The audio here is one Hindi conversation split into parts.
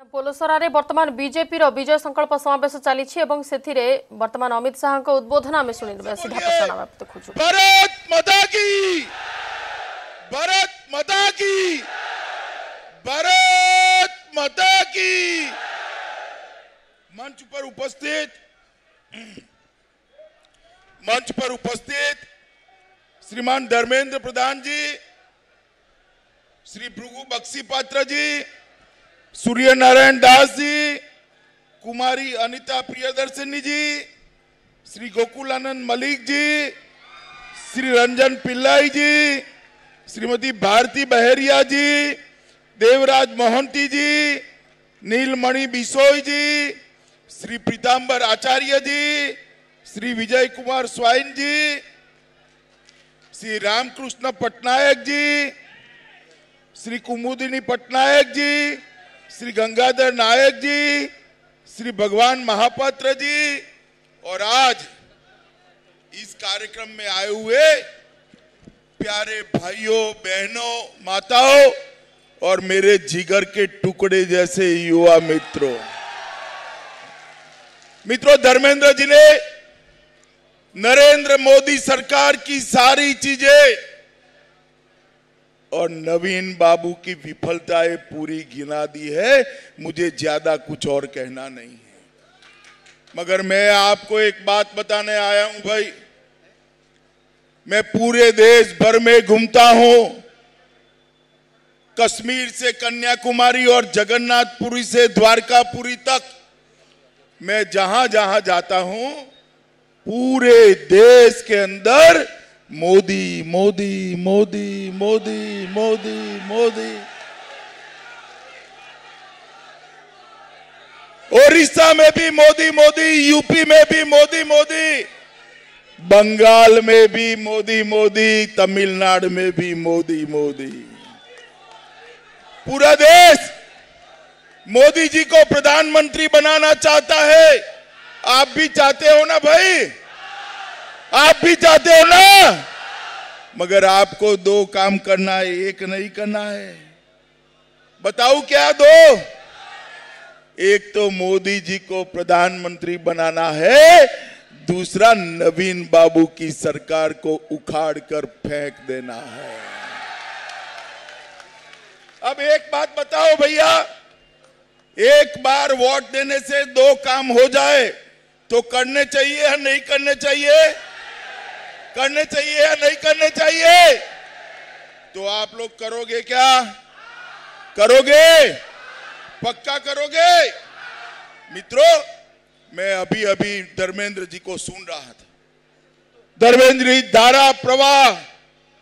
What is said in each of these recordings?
पोलोसरा रे वर्तमान बीजेपी रो विजय संकल्प समावेश चली वर्तमान अमित शाह को उद्बोधन आम शुणी सीधा प्रसारण देखु। भारत माता की, भारत माता की, भारत माता की। मंच पर उपस्थित श्रीमान धर्मेंद्र प्रधान जी, श्री भृगु बक्सीपात्र जी, सूर्य नारायण दास जी, कुमारी अनिता प्रियदर्शनी जी, श्री गोकुलानंद मलिक जी, श्री रंजन पिल्लाई जी, श्रीमती भारती बहरिया जी, देवराज मोहंती जी, नीलमणि बिसोई जी, श्री पीताम्बर आचार्य जी, श्री विजय कुमार स्वाइन जी, श्री रामकृष्ण पटनायक जी, श्री कुमुदिनी पटनायक जी, श्री गंगाधर नायक जी, श्री भगवान महापात्र जी, और आज इस कार्यक्रम में आए हुए प्यारे भाइयों, बहनों, माताओं और मेरे जिगर के टुकड़े जैसे युवा मित्रों, धर्मेंद्र जी ने नरेंद्र मोदी सरकार की सारी चीजें और नवीन बाबू की विफलताएं पूरी गिना दी है। मुझे ज्यादा कुछ और कहना नहीं है, मगर मैं आपको एक बात बताने आया हूं भाई। मैं पूरे देश भर में घूमता हूं, कश्मीर से कन्याकुमारी और जगन्नाथपुरी से द्वारकापुरी तक मैं जहां जहां जाता हूं, पूरे देश के अंदर मोदी मोदी मोदी मोदी मोदी मोदी। ओडिशा में भी मोदी मोदी, यूपी में भी मोदी मोदी, बंगाल में भी मोदी मोदी, तमिलनाडु में भी मोदी मोदी। पूरा देश मोदी जी को प्रधानमंत्री बनाना चाहता है। आप भी चाहते हो ना भाई? आप भी चाहते हो ना? मगर आपको दो काम करना है, एक नहीं करना है। बताओ क्या दो? एक तो मोदी जी को प्रधानमंत्री बनाना है, दूसरा नवीन बाबू की सरकार को उखाड़ कर फेंक देना है। अब एक बात बताओ भैया, एक बार वोट देने से दो काम हो जाए तो करने चाहिए या नहीं करने चाहिए? करने चाहिए या नहीं करने चाहिए? तो आप लोग करोगे क्या? करोगे? पक्का करोगे? मित्रों, मैं अभी अभी धर्मेंद्र जी को सुन रहा था। धर्मेंद्र जी धारा प्रवाह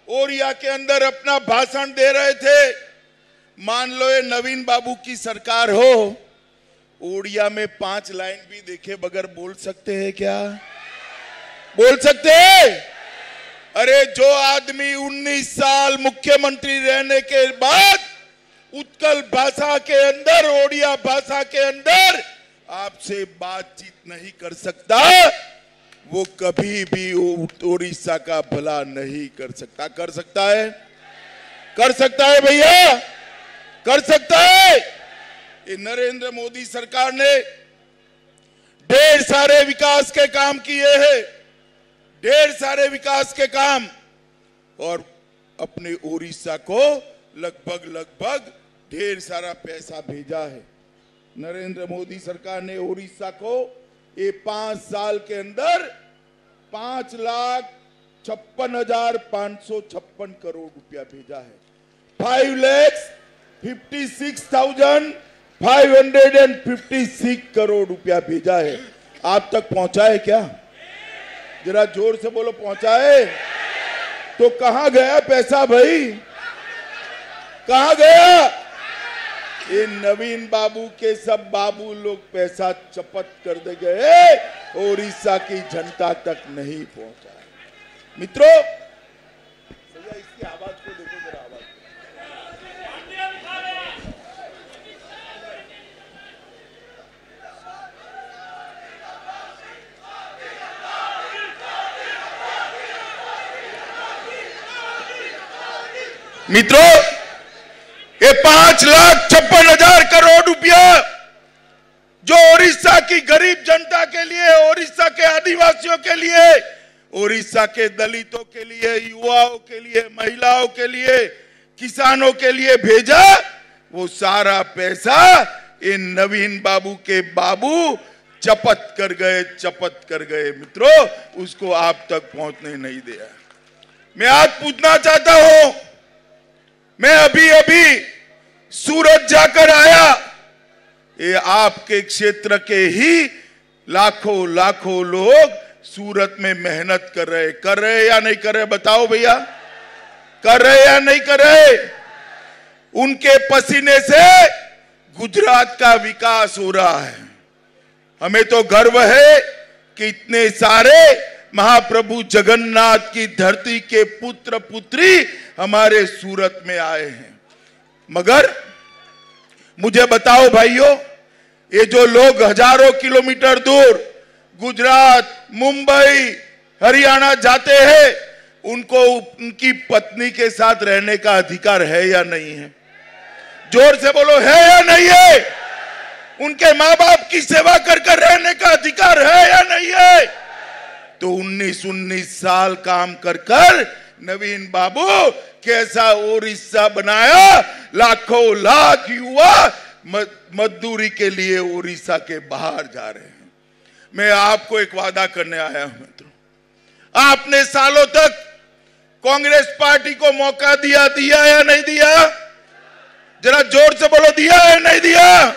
ओरिया के अंदर अपना भाषण दे रहे थे। मान लो ये नवीन बाबू की सरकार हो, ओडिया में 5 लाइन भी देखे बगैर बोल सकते हैं क्या? बोल सकते हैं? अरे जो आदमी 19 साल मुख्यमंत्री रहने के बाद उत्कल भाषा के अंदर, ओडिया भाषा के अंदर आपसे बातचीत नहीं कर सकता, वो कभी भी ओडिशा का भला नहीं कर सकता। कर सकता है? कर सकता है भैया? कर सकता है? ये नरेंद्र मोदी सरकार ने ढेर सारे विकास के काम किए हैं, ढेर सारे विकास के काम, और अपने ओडिशा को लगभग ढेर सारा पैसा भेजा है। नरेंद्र मोदी सरकार ने ओडिशा को ये 5 साल के अंदर 5,56,556 करोड़ रुपया भेजा है। 5,56,556 करोड़ रुपया भेजा है। आप तक पहुंचा है क्या? जरा जोर से बोलो, पहुंचा है? तो कहां गया पैसा भाई? कहां गया? ये नवीन बाबू के सब बाबू लोग पैसा चपत कर दे गए, ओडिशा की जनता तक नहीं पहुंचा। मित्रों, इसकी आवाज को देखो जरा, आवाज। मित्रों, ये 5,56,000 करोड़ रुपया की गरीब जनता के लिए, ओडिशा के आदिवासियों के लिए, ओडिशा के दलितों के लिए, युवाओं के लिए, महिलाओं के लिए, किसानों के लिए भेजा, वो सारा पैसा इन नवीन बाबू के बाबू चपत कर गए मित्रों, उसको आप तक पहुंचने नहीं दिया। मैं आज पूछना चाहता हूं, मैं अभी सूरत जाकर आया, ये आपके क्षेत्र के ही लाखों लोग सूरत में मेहनत कर रहे या नहीं कर रहे? बताओ भैया, कर रहे या नहीं कर रहे? उनके पसीने से गुजरात का विकास हो रहा है। हमें तो गर्व है कि इतने सारे महाप्रभु जगन्नाथ की धरती के पुत्र पुत्री हमारे सूरत में आए हैं। मगर मुझे बताओ भाइयों, ये जो लोग हजारों किलोमीटर दूर गुजरात, मुंबई, हरियाणा जाते हैं, उनको उनकी पत्नी के साथ रहने का अधिकार है या नहीं है? जोर से बोलो, है या नहीं है? उनके माँ बाप की सेवा कर रहने का अधिकार है या नहीं है? तो 19 साल काम कर नवीन बाबू कैसा ओडिशा बनाया, लाख युवा मजदूरी के लिए ओडिशा के बाहर जा रहे हैं। मैं आपको एक वादा करने आया हूं मित्रों, आपने सालों तक कांग्रेस पार्टी को मौका दिया या नहीं दिया? जरा जोर से बोलो, दिया है नहीं दिया?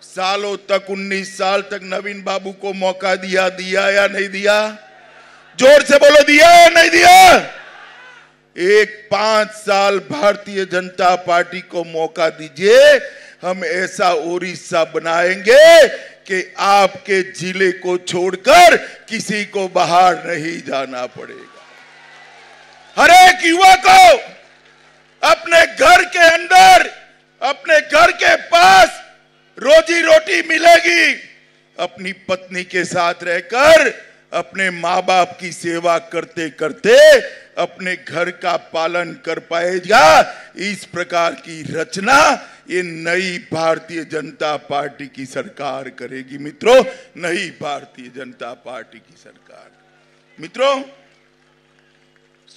सालों तक 19 साल तक नवीन बाबू को मौका दिया या नहीं दिया? जोर से बोलो, दिया या नहीं दिया? एक 5 साल भारतीय जनता पार्टी को मौका दीजिए, हम ऐसा ओडिशा बनाएंगे कि आपके जिले को छोड़कर किसी को बाहर नहीं जाना पड़ेगा। हर एक युवा को अपने घर के अंदर, अपने घर के पास रोजी रोटी मिलेगी। अपनी पत्नी के साथ रहकर अपने माँ बाप की सेवा करते करते अपने घर का पालन कर पाएगा। इस प्रकार की रचना ये नई भारतीय जनता पार्टी की सरकार करेगी मित्रों, नई भारतीय जनता पार्टी की सरकार। मित्रों,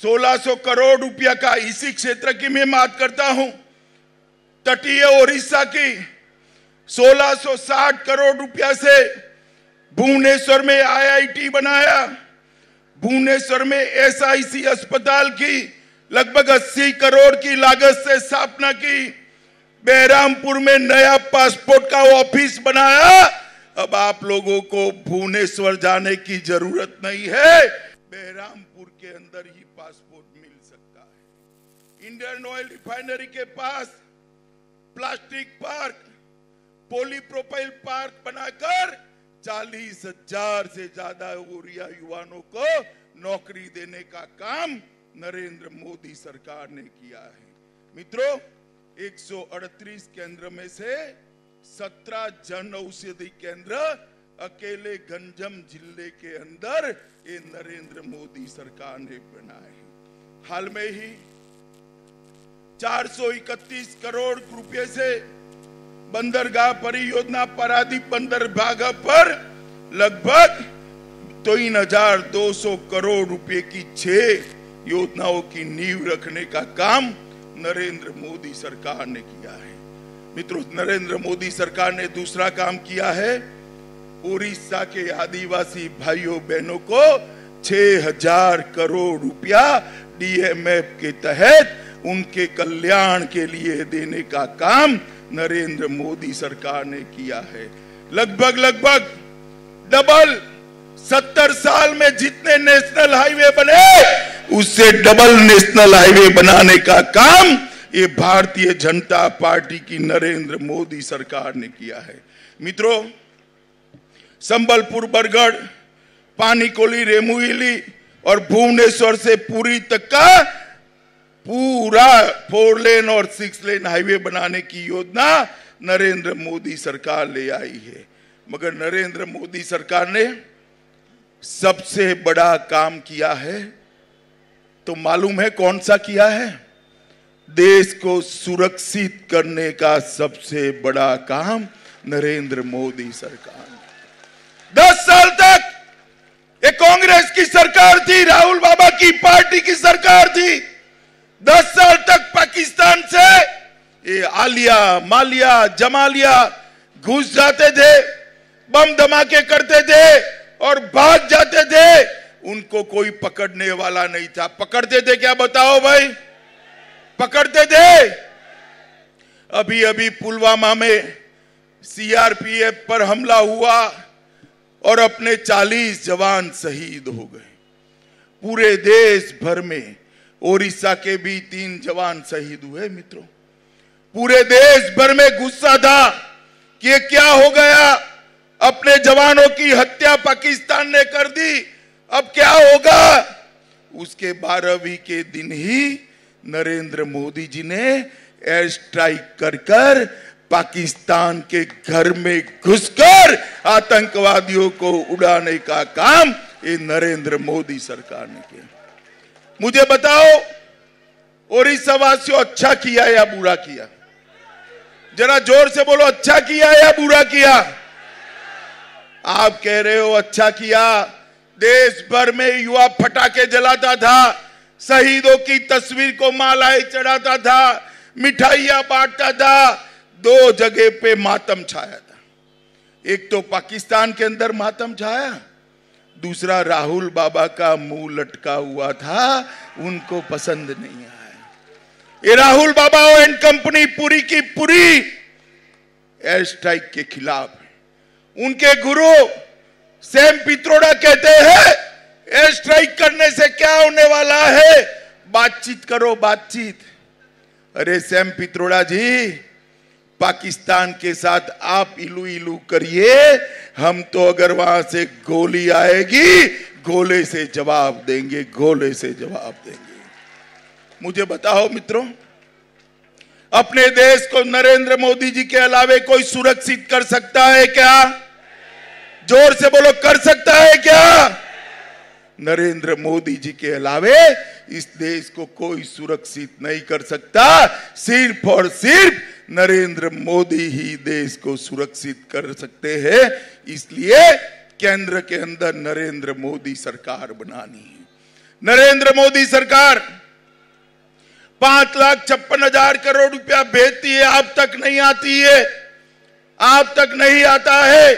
1600 करोड़ रुपया का इसी क्षेत्र की मैं बात करता हूं, तटीय ओडिशा की 1660 करोड़ रुपया से भुवनेश्वर में IIT बनाया, भुवनेश्वर में SIC अस्पताल की लगभग 80 करोड़ की लागत से स्थापना की, बहरामपुर में नया पासपोर्ट का ऑफिस बनाया। अब आप लोगों को भुवनेश्वर जाने की जरूरत नहीं है, बहरामपुर के अंदर ही पासपोर्ट मिल सकता है। इंडियन ऑयल रिफाइनरी के पास प्लास्टिक पार्क, पॉलीप्रोपाइल पार्क बनाकर 40,000 से ज्यादा ओडिया युवाओं को नौकरी देने का काम नरेंद्र मोदी सरकार ने किया है। मित्रों, 138 केंद्र में से 17 जन औषधि केंद्र अकेले गंजम जिले के अंदर ये नरेंद्र मोदी सरकार ने बनाए हैं। हाल में ही 431 करोड़ रुपए से बंदरगाह परियोजना पारादीप बंदरगाह पर लगभग 3200 करोड़ रुपए की 6 योजनाओं की नींव रखने का काम नरेंद्र मोदी सरकार ने किया है। मित्रों, नरेंद्र मोदी सरकार ने दूसरा काम किया है, उड़ीसा के आदिवासी भाइयों बहनों को 6000 करोड़ रुपया DMF के तहत उनके कल्याण के लिए देने का काम नरेंद्र मोदी सरकार ने किया है। लगभग डबल 70 साल में जितने नेशनल हाईवे बने उससे डबल नेशनल हाईवे बनाने का काम ये भारतीय जनता पार्टी की नरेंद्र मोदी सरकार ने किया है। मित्रों, संबलपुर, बरगढ़, पानीकोली, रेमुइली और भुवनेश्वर से पुरी तक का पूरा 4 लेन और 6 लेन हाईवे बनाने की योजना नरेंद्र मोदी सरकार ले आई है। मगर नरेंद्र मोदी सरकार ने सबसे बड़ा काम किया है तो मालूम है कौन सा किया है? देश को सुरक्षित करने का सबसे बड़ा काम नरेंद्र मोदी सरकार ने। साल तक ये कांग्रेस की सरकार थी, राहुल बाबा की पार्टी की सरकार थी। 10 साल तक पाकिस्तान से ये आलिया, मालिया, जमालिया घुस जाते थे, बम धमाके करते थे और भाग जाते थे। उनको कोई पकड़ने वाला नहीं था। पकड़ते थे क्या, बताओ भाई? पकड़ते थे। अभी अभी पुलवामा में सीआरपीएफ पर हमला हुआ और अपने 40 जवान शहीद हो गए। पूरे देश भर में ओडिशा के भी 3 जवान शहीद हुए। मित्रों, पूरे देश भर में गुस्सा था कि ये क्या हो गया, अपने जवानों की हत्या पाकिस्तान ने कर दी, अब क्या होगा। उसके 12वीं के दिन ही नरेंद्र मोदी जी ने एयर स्ट्राइक कर पाकिस्तान के घर में घुसकर आतंकवादियों को उड़ाने का काम ये नरेंद्र मोदी सरकार ने किया। मुझे बताओ, ओडिशा वासियों, अच्छा किया या बुरा किया? जरा जोर से बोलो, अच्छा किया या बुरा किया? आप कह रहे हो अच्छा किया। देश भर में युवा पटाखे जलाता था, शहीदों की तस्वीर को मालाएं चढ़ाता था, मिठाइयां बांटता था। 2 जगह पे मातम छाया था। एक तो पाकिस्तान के अंदर मातम छाया, दूसरा राहुल बाबा का मुंह लटका हुआ था, उनको पसंद नहीं आया। ये राहुल बाबा एंड कंपनी पूरी की पूरी एयर स्ट्राइक के खिलाफ है। उनके गुरु सैम पित्रोड़ा कहते हैं एयर स्ट्राइक करने से क्या होने वाला है, बातचीत करो, बातचीत। अरे सैम पित्रोड़ा जी, पाकिस्तान के साथ आप इलू इलू करिए, हम तो अगर वहां से गोली आएगी गोले से जवाब देंगे, गोले से जवाब देंगे। मुझे बताओ मित्रों, अपने देश को नरेंद्र मोदी जी के अलावे कोई सुरक्षित कर सकता है क्या? जोर से बोलो, कर सकता है क्या? नरेंद्र मोदी जी के अलावे इस देश को कोई सुरक्षित नहीं कर सकता। सिर्फ और सिर्फ नरेंद्र मोदी ही देश को सुरक्षित कर सकते हैं। इसलिए केंद्र के अंदर नरेंद्र मोदी सरकार बनानी है। नरेंद्र मोदी सरकार 5,56,000 करोड़ रुपया भेजती है, आप तक नहीं आती है, आप तक नहीं आता है।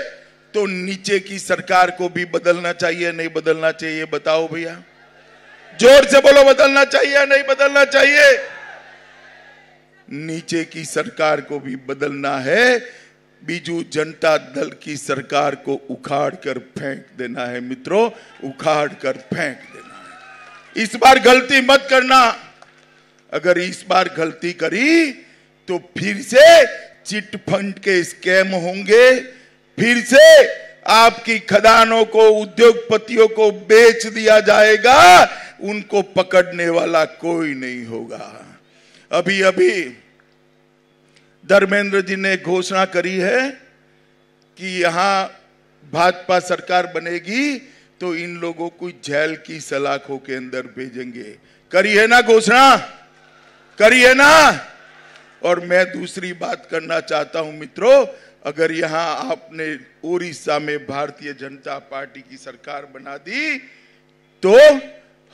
तो नीचे की सरकार को भी बदलना चाहिए, नहीं बदलना चाहिए? बताओ भैया, जोर से बोलो, बदलना चाहिए नहीं बदलना चाहिए? नीचे की सरकार को भी बदलना है। बीजू जनता दल की सरकार को उखाड़ कर फेंक देना है मित्रों, उखाड़ कर फेंक देना है। इस बार गलती मत करना। अगर इस बार गलती करी तो फिर से चिट फंड के स्कैम होंगे, फिर से आपकी खदानों को, उद्योगपतियों को बेच दिया जाएगा, उनको पकड़ने वाला कोई नहीं होगा। अभी अभी धर्मेंद्र जी ने घोषणा करी है कि यहां भाजपा सरकार बनेगी तो इन लोगों को जेल की सलाखों के अंदर भेजेंगे। करी है ना घोषणा? करी है ना? और मैं दूसरी बात करना चाहता हूं मित्रों, अगर यहां आपने उड़ीसा में भारतीय जनता पार्टी की सरकार बना दी तो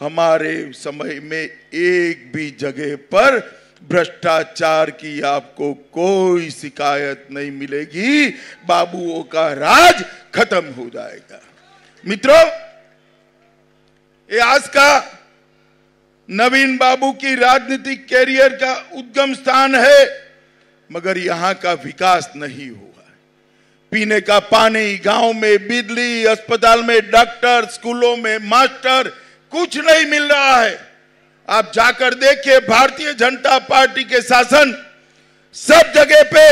हमारे समय में एक भी जगह पर भ्रष्टाचार की आपको कोई शिकायत नहीं मिलेगी। बाबुओं का राज खत्म हो जाएगा। मित्रों, ये आज का नवीन बाबू की राजनीतिक कैरियर का उद्गम स्थान है, मगर यहां का विकास नहीं हुआ। पीने का पानी, गांव में बिजली, अस्पताल में डॉक्टर, स्कूलों में मास्टर, कुछ नहीं मिल रहा है। आप जाकर देखिए, भारतीय जनता पार्टी के शासन सब जगह पे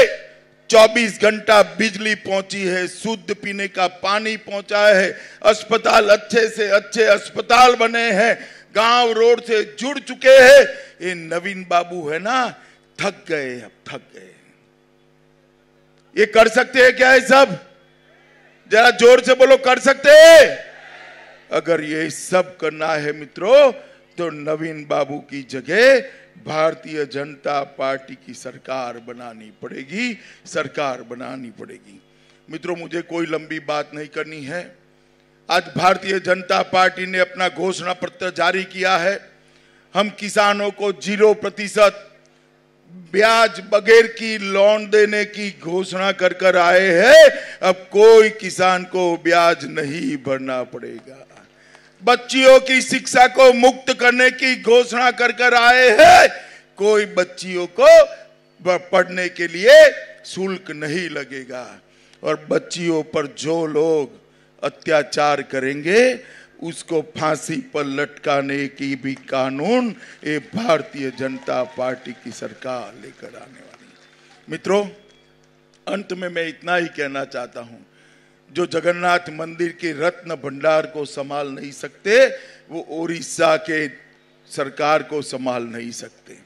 24 घंटा बिजली पहुंची है, शुद्ध पीने का पानी पहुंचा है, अस्पताल अच्छे से अच्छे अस्पताल बने हैं, गांव रोड से जुड़ चुके हैं। ये नवीन बाबू है ना, थक गए, अब थक गए। ये कर सकते हैं क्या? ये सब जरा जोर से बोलो, कर सकते हैं? अगर ये सब करना है मित्रों, तो नवीन बाबू की जगह भारतीय जनता पार्टी की सरकार बनानी पड़ेगी, सरकार बनानी पड़ेगी। मित्रों, मुझे कोई लंबी बात नहीं करनी है। आज भारतीय जनता पार्टी ने अपना घोषणा पत्र जारी किया है। हम किसानों को 0% ब्याज बगैर की लोन देने की घोषणा कर आए हैं। अब कोई किसान को ब्याज नहीं भरना पड़ेगा। बच्चियों की शिक्षा को मुक्त करने की घोषणा कर आए हैं। कोई बच्चियों को पढ़ने के लिए शुल्क नहीं लगेगा। और बच्चियों पर जो लोग अत्याचार करेंगे उसको फांसी पर लटकाने की भी कानून ये भारतीय जनता पार्टी की सरकार लेकर आने वाली है। मित्रों, अंत में मैं इतना ही कहना चाहता हूं, जो जगन्नाथ मंदिर के रत्न भंडार को संभाल नहीं सकते वो उड़ीसा के सरकार को संभाल नहीं सकते।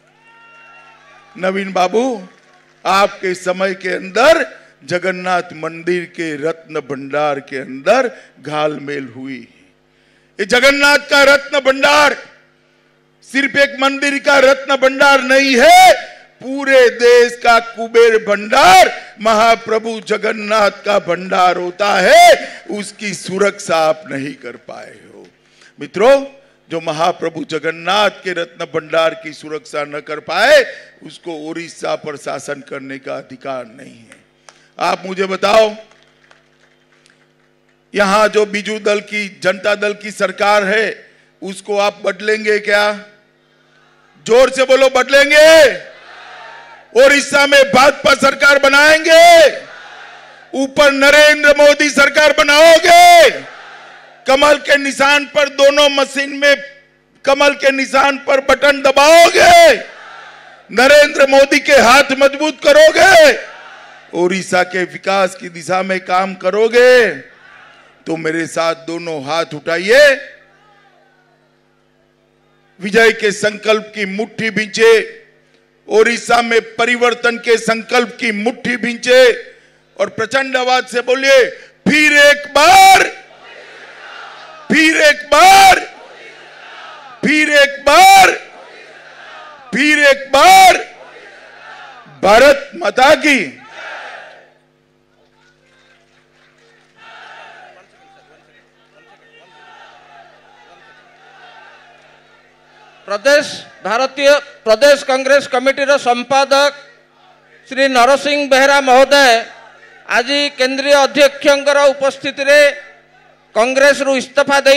नवीन बाबू, आपके समय के अंदर जगन्नाथ मंदिर के रत्न भंडार के अंदर घालमेल हुई। ये जगन्नाथ का रत्न भंडार सिर्फ एक मंदिर का रत्न भंडार नहीं है, पूरे देश का कुबेर भंडार महाप्रभु जगन्नाथ का भंडार होता है। उसकी सुरक्षा आप नहीं कर पाए हो। मित्रों, जो महाप्रभु जगन्नाथ के रत्न भंडार की सुरक्षा न कर पाए उसको उड़ीसा पर शासन करने का अधिकार नहीं है। आप मुझे बताओ, यहां जो बीजू दल की जनता दल की सरकार है उसको आप बदलेंगे क्या? जोर से बोलो, बदलेंगे? उड़ीसा में भाजपा सरकार बनाएंगे? ऊपर नरेंद्र मोदी सरकार बनाओगे? कमल के निशान पर, दोनों मशीन में कमल के निशान पर बटन दबाओगे? नरेंद्र मोदी के हाथ मजबूत करोगे? उड़ीसा के विकास की दिशा में काम करोगे? तो मेरे साथ दोनों हाथ उठाइए, विजय के संकल्प की मुट्ठी भींचे, उड़ीसा में परिवर्तन के संकल्प की मुट्ठी भींचे और प्रचंड आवाज से बोलिए, फिर एक बार, फिर एक बार, फिर एक बार, फिर एक बार, भारत माता की। भारतीय प्रदेश कांग्रेस कमिटी संपादक श्री नरसिंह बेहरा महोदय आज केंद्रीय अध्यक्षर उपस्थित कांग्रेस रु इस्तीफा दे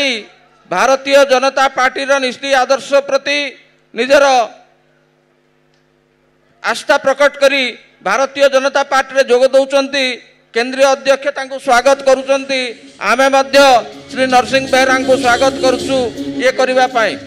भारतीय जनता पार्टी नीति आदर्श प्रति निजर आस्था प्रकट करी भारतीय जनता पार्टी जोग दौरान केंद्रीय अध्यक्ष तांको स्वागत करुचंती। आमे मध्य श्री नरसिंह बेहरा को स्वागत करुचु ये करबा पाए।